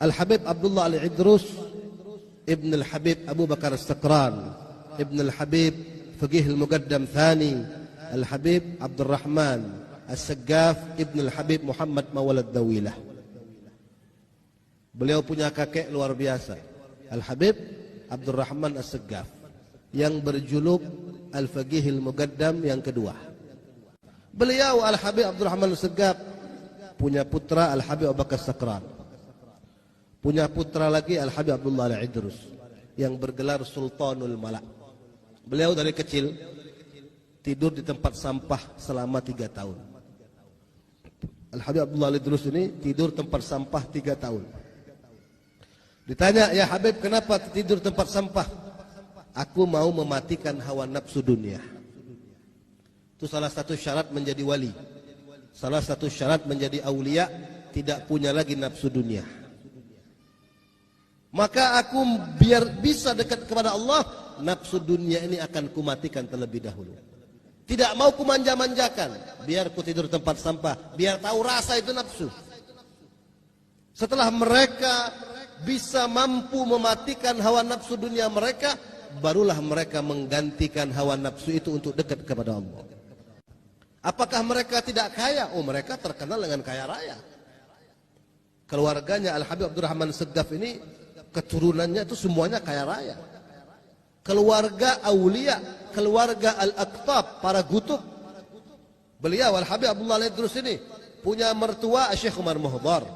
Al-Habib Abdullah Al-Idrus Ibn Al-Habib Abu Bakar As-Sakran Ibn Al-Habib Faqih Al-Muqaddam Thani Al-Habib Abdul Rahman As-Saggaf Ibn Al-Habib Muhammad Mawalad Dawilah. Beliau punya kakek luar biasa, Al-Habib Abdul Rahman As-Saggaf, yang berjuluk Al-Faqih Al-Muqaddam yang kedua. Beliau Al-Habib Abdul Rahman As-Saggaf punya putra Al-Habib Abu Bakar As-Sakran, punya putra lagi Al-Habib Abdullah Al-Idrus yang bergelar Sultanul Malak. Beliau dari kecil tidur di tempat sampah selama 3 tahun. Al-Habib Abdullah Al-Idrus ini tidur tempat sampah 3 tahun. Ditanya, ya Habib, kenapa tidur tempat sampah? Aku mau mematikan hawa nafsu dunia. Itu salah satu syarat menjadi wali. Salah satu syarat menjadi aulia, tidak punya lagi nafsu dunia. Maka aku biar bisa dekat kepada Allah, nafsu dunia ini akan kumatikan terlebih dahulu. Tidak mau kumanja-manjakan, biar ku tidur tempat sampah, biar tahu rasa itu nafsu. Setelah mereka bisa mampu mematikan hawa nafsu dunia mereka, barulah mereka menggantikan hawa nafsu itu untuk dekat kepada Allah. Apakah mereka tidak kaya? Oh, mereka terkenal dengan kaya raya. Keluarganya Al-Habib Abdul Rahman As-Saggaf ini, keturunannya itu semuanya kaya raya. Keluarga aulia, keluarga al-aqtab, para gutub. Beliau Al-Habib Abdullah Al-Idrus ini punya mertua Syekh Umar Muhdar.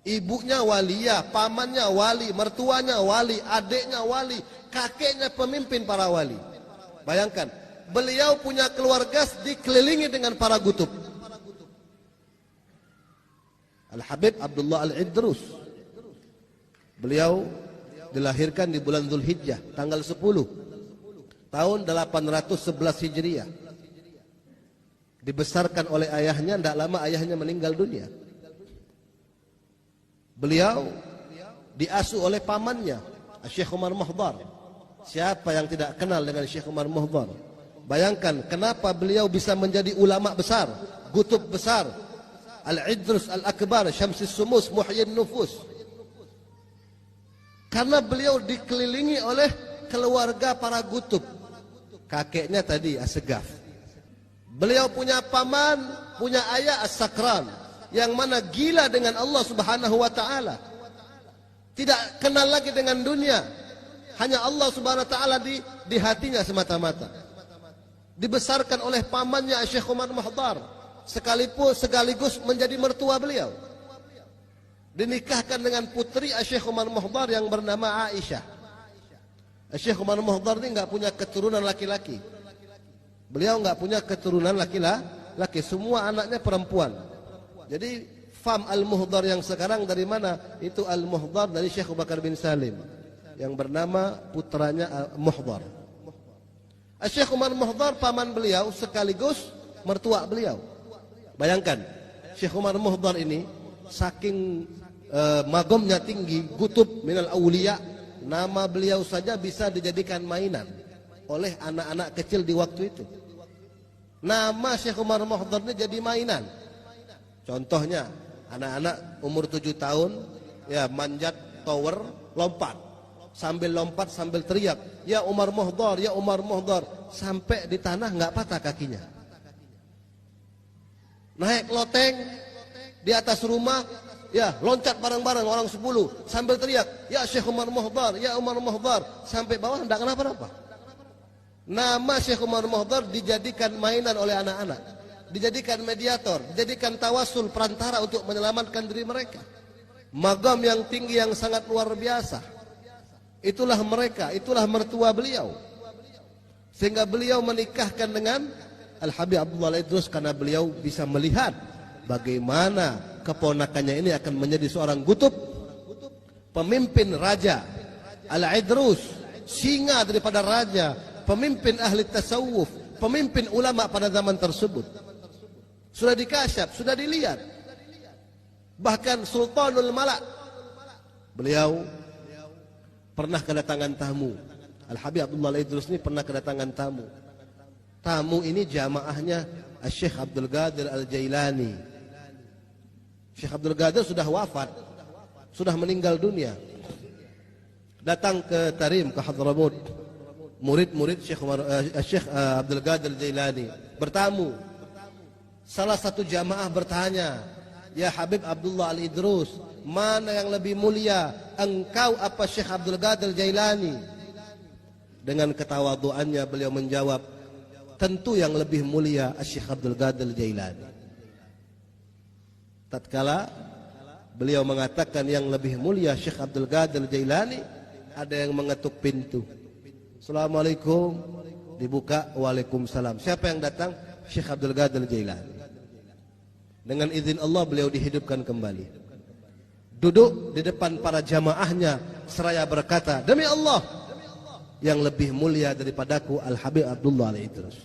Ibunya waliyah, pamannya wali, mertuanya wali, adiknya wali, kakeknya pemimpin para wali. Bayangkan, beliau punya keluarga dikelilingi dengan para gutub. Al-Habib Abdullah Al-Idrus, beliau dilahirkan di bulan Dzulhijjah tanggal 10 tahun 811 Hijriah. Dibesarkan oleh ayahnya, tidak lama ayahnya meninggal dunia. Beliau diasuh oleh pamannya Syekh Umar Muhdar. Siapa yang tidak kenal dengan Syekh Umar Muhdar? Bayangkan kenapa beliau bisa menjadi ulama besar, gutub besar, Al-Idrus Al-Akbar, Syamsis Sumus, Muhyin Nufus. Karena beliau dikelilingi oleh keluarga para gutub. Kakeknya tadi As-Saggaf. Beliau punya paman, punya ayah As-Sakran, yang mana gila dengan Allah Subhanahu wa taala. Tidak kenal lagi dengan dunia. Hanya Allah Subhanahu wa taala di hatinya semata-mata. Dibesarkan oleh pamannya Syekh Umar Muhdar, sekaligus menjadi mertua beliau. Dinikahkan dengan putri Syekh Umar Muhdar yang bernama Aisyah. Syekh Umar Muhdar ini enggak punya keturunan laki-laki. Beliau enggak punya keturunan laki-laki, semua anaknya perempuan. Jadi fam Al-Muhdar yang sekarang dari mana? Itu Al-Muhdar dari Syekh Abu Bakar bin Salim yang bernama putranya Muhdar. Syekh Umar Muhdar paman beliau sekaligus mertua beliau. Bayangkan, Syekh Umar Muhdar ini saking magomnya tinggi, gutub minal aulia, nama beliau saja bisa dijadikan mainan oleh anak-anak kecil di waktu itu. Nama Syekh Umar Muhdar ini jadi mainan. Contohnya, anak-anak umur 7 tahun ya manjat tower, lompat sambil teriak, ya Umar Muhdar, ya Umar Muhdar, sampai di tanah nggak patah kakinya. Naik loteng di atas rumah, ya loncat bareng-bareng orang 10 sambil teriak, ya Syekh Umar Muhdar, ya Umar Muhdar, sampai bawah enggak kenapa-napa. Nama Syekh Umar Muhdar dijadikan mainan oleh anak-anak, dijadikan mediator, dijadikan tawasul, perantara untuk menyelamatkan diri mereka. Magam yang tinggi yang sangat luar biasa. Itulah mereka, itulah mertua beliau. Sehingga beliau menikahkan dengan Al-Habib Abdullah Al-Idrus karena beliau bisa melihat bagaimana keponakannya ini akan menjadi seorang gutub, pemimpin raja. Al-Idrus, singa daripada raja, pemimpin ahli tasawuf, pemimpin ulama pada zaman tersebut. Sudah dikasyaf, sudah dilihat. Bahkan Sultanul Malak, beliau pernah kedatangan tamu. Al-Habib Abdullah Al-Idrus ini pernah kedatangan tamu. Tamu ini jamaahnya Syekh Abdul Qadir Al-Jailani. Syekh Abdul Qadir sudah wafat. sudah meninggal dunia. Datang ke Tarim, ke Hadramut, murid-murid Syekh Abdul Qadir Jailani bertamu. Salah satu jamaah bertanya, "Ya Habib Abdullah Al-Idrus, mana yang lebih mulia, engkau apa Syekh Abdul Qadir Jailani?" Dengan ketawaduannya beliau menjawab, "Tentu yang lebih mulia Syekh Abdul Qadir Jailani." Tatkala beliau mengatakan yang lebih mulia Syekh Abdul Qadir Jailani, ada yang mengetuk pintu. "Assalamualaikum." Dibuka, "Waalaikumsalam." Siapa yang datang? Syekh Abdul Qadir Jailani. Dengan izin Allah beliau dihidupkan kembali. Duduk di depan para jamaahnya seraya berkata, "Demi Allah, yang lebih mulia daripadaku Al-Habib Abdullah Al-Idrus.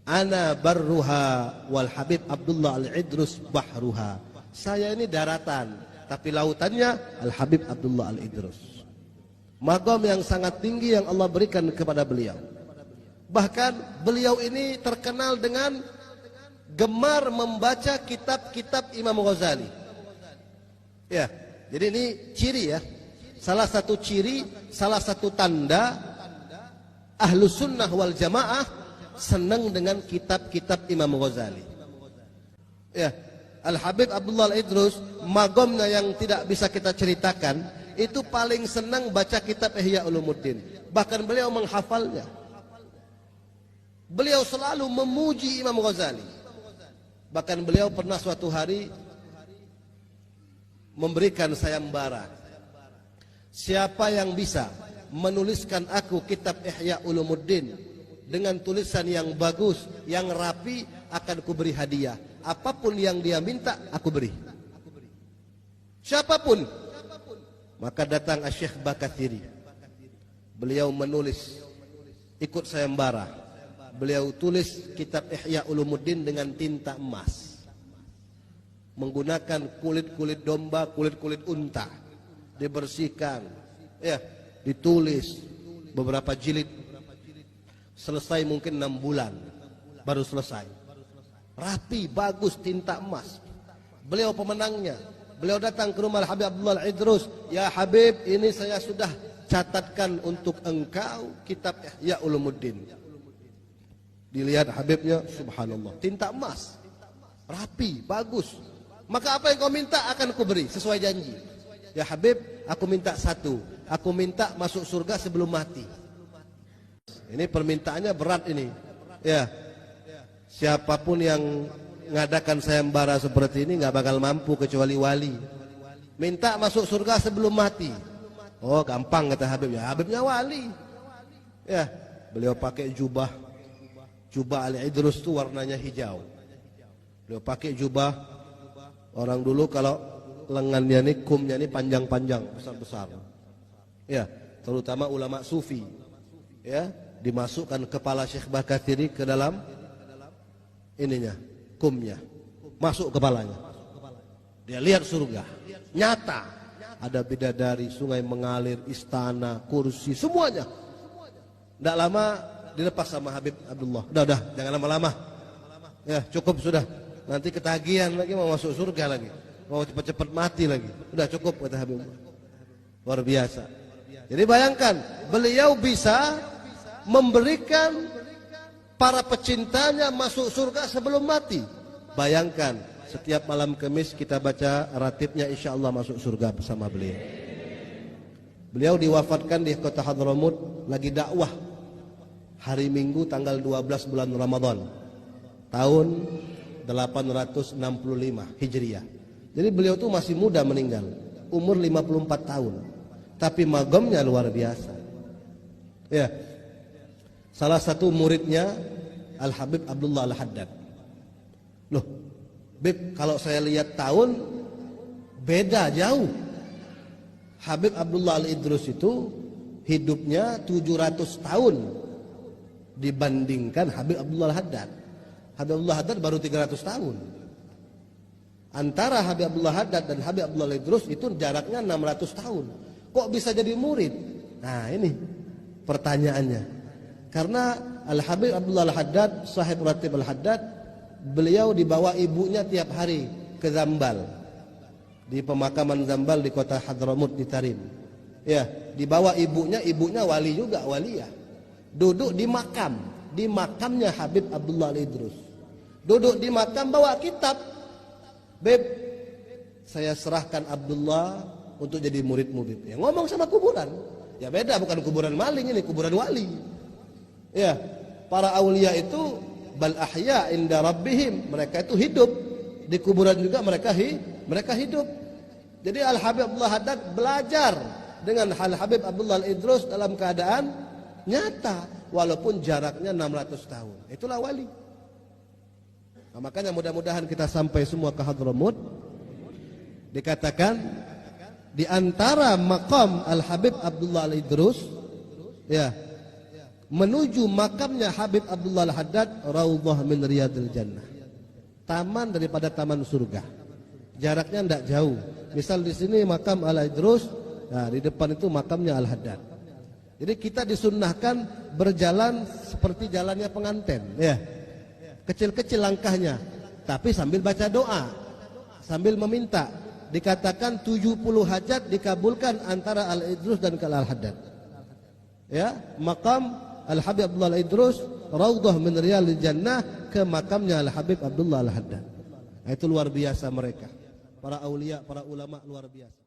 Ana barruha wal Habib Abdullah Al-Idrus bahruha." Saya ini daratan, tapi lautannya Al-Habib Abdullah Al-Idrus. Maqam yang sangat tinggi yang Allah berikan kepada beliau. Bahkan beliau ini terkenal dengan gemar membaca kitab-kitab Imam Ghazali. Ya, jadi ini ciri ya. Salah satu ciri, salah satu tanda Ahlus Sunnah wal Jamaah senang dengan kitab-kitab Imam Ghazali. Ya, Al-Habib Abdullah Al-Idrus, magomnya yang tidak bisa kita ceritakan, itu paling senang baca kitab Ihya Ulumuddin. Bahkan beliau menghafalnya. Beliau selalu memuji Imam Ghazali. Bahkan beliau pernah suatu hari memberikan sayembara. Siapa yang bisa menuliskan aku kitab Ihya Ulumuddin dengan tulisan yang bagus, yang rapi, akan kuberi hadiah. Apapun yang dia minta, aku beri. Siapapun. Maka datang Syekh Bakathiri. Beliau menulis, ikut sayembara. Beliau tulis kitab Ihya Ulumuddin dengan tinta emas. Menggunakan kulit-kulit domba, kulit-kulit unta. Dibersihkan. Ya, ditulis beberapa jilid. Selesai mungkin 6 bulan. Baru selesai. Rapi, bagus, tinta emas. Beliau pemenangnya. Beliau datang ke rumah Habib Abdullah Al-Idrus. "Ya Habib, ini saya sudah catatkan untuk engkau kitab Ihya Ulumuddin." Dilihat Habibnya, subhanallah, tinta emas, rapi, bagus. "Maka apa yang kau minta akan kuberi sesuai janji." "Ya Habib, aku minta satu. Aku minta masuk surga sebelum mati." Ini permintaannya berat ini. Ya, siapapun yang ngadakan sayembara seperti ini nggak bakal mampu kecuali wali. Minta masuk surga sebelum mati. Oh, gampang kata Habib. Ya, Habibnya wali. Ya, beliau pakai jubah Al-Idrus itu warnanya hijau. Beliau pakai jubah. Orang dulu kalau lengannya ini, kumnya ini panjang-panjang, besar-besar. Ya, terutama ulama sufi. Ya, dimasukkan kepala Syekh Bakathiri ke dalam ininya, kumnya. Masuk kepalanya. Dia lihat surga. Nyata. Ada bidadari, sungai mengalir, istana, kursi, semuanya. Tidak lama dilepas sama Habib Abdullah. Udah, jangan lama-lama. Ya, cukup sudah. Nanti ketagihan lagi, mau masuk surga lagi. Mau cepat-cepat mati lagi. Udah cukup kata Habib. Luar biasa. Jadi bayangkan, beliau bisa memberikan para pecintanya masuk surga sebelum mati. Bayangkan, setiap malam Kamis kita baca ratibnya, insya Allah masuk surga bersama beliau. Beliau diwafatkan di kota Hadramut, lagi dakwah. Hari Minggu tanggal 12 bulan Ramadan tahun 865 Hijriah. Jadi beliau tuh masih muda meninggal, umur 54 tahun. Tapi magamnya luar biasa. Ya. Salah satu muridnya Al-Habib Abdullah Al-Haddad. Loh, Bib, kalau saya lihat tahun beda jauh. Habib Abdullah Al-Idrus itu hidupnya 700 tahun dibandingkan Habib Abdullah Al-Haddad. Habib Abdullah Al-Haddad baru 300 tahun. Antara Habib Abdullah Al-Haddad dan Habib Abdullah Al-Idrus itu jaraknya 600 tahun. Kok bisa jadi murid? Nah, ini pertanyaannya. Karena Al-Habib Abdullah Al-Haddad, sahib Ratib Al-Haddad, beliau dibawa ibunya tiap hari ke Zambal. di pemakaman Zambal di kota Hadramut di Tarim. Ya, dibawa ibunya wali juga, waliyah. Duduk di makamnya Habib Abdullah Al-Idrus. Duduk di makam bawa kitab. Beb, saya serahkan Abdullah untuk jadi muridmu, Beb. Ya, ngomong sama kuburan. Ya beda, bukan kuburan maling, ini kuburan wali. Ya, para aulia itu bal ahya inda rabbihim, mereka itu hidup. Di kuburan juga mereka hidup. Jadi Al-Habib Abdullah Haddad belajar dengan Al-Habib Abdullah Al-Idrus dalam keadaan nyata walaupun jaraknya 600 tahun. Itulah wali. Nah, makanya mudah-mudahan kita sampai semua ke Hadramut. Dikatakan di antara makam Al-Habib Abdullah Al-Idrus ya, menuju makamnya Habib Abdullah Al-Haddad raudhah min riyadil jannah. Taman daripada taman surga. Jaraknya tidak jauh. Misal di sini makam Al-Idrus, nah di depan itu makamnya Al-Haddad. Jadi kita disunnahkan berjalan seperti jalannya pengantin, ya. Kecil-kecil langkahnya, tapi sambil baca doa, sambil meminta. Dikatakan 70 hajat dikabulkan antara Al-Idrus dan Al-Haddad. Ya, makam Al-Habib Abdullah Al-Idrus raudhah min riyadil jannah ke makamnya Al-Habib Abdullah Al-Haddad. Nah, itu luar biasa mereka. Para aulia, para ulama luar biasa.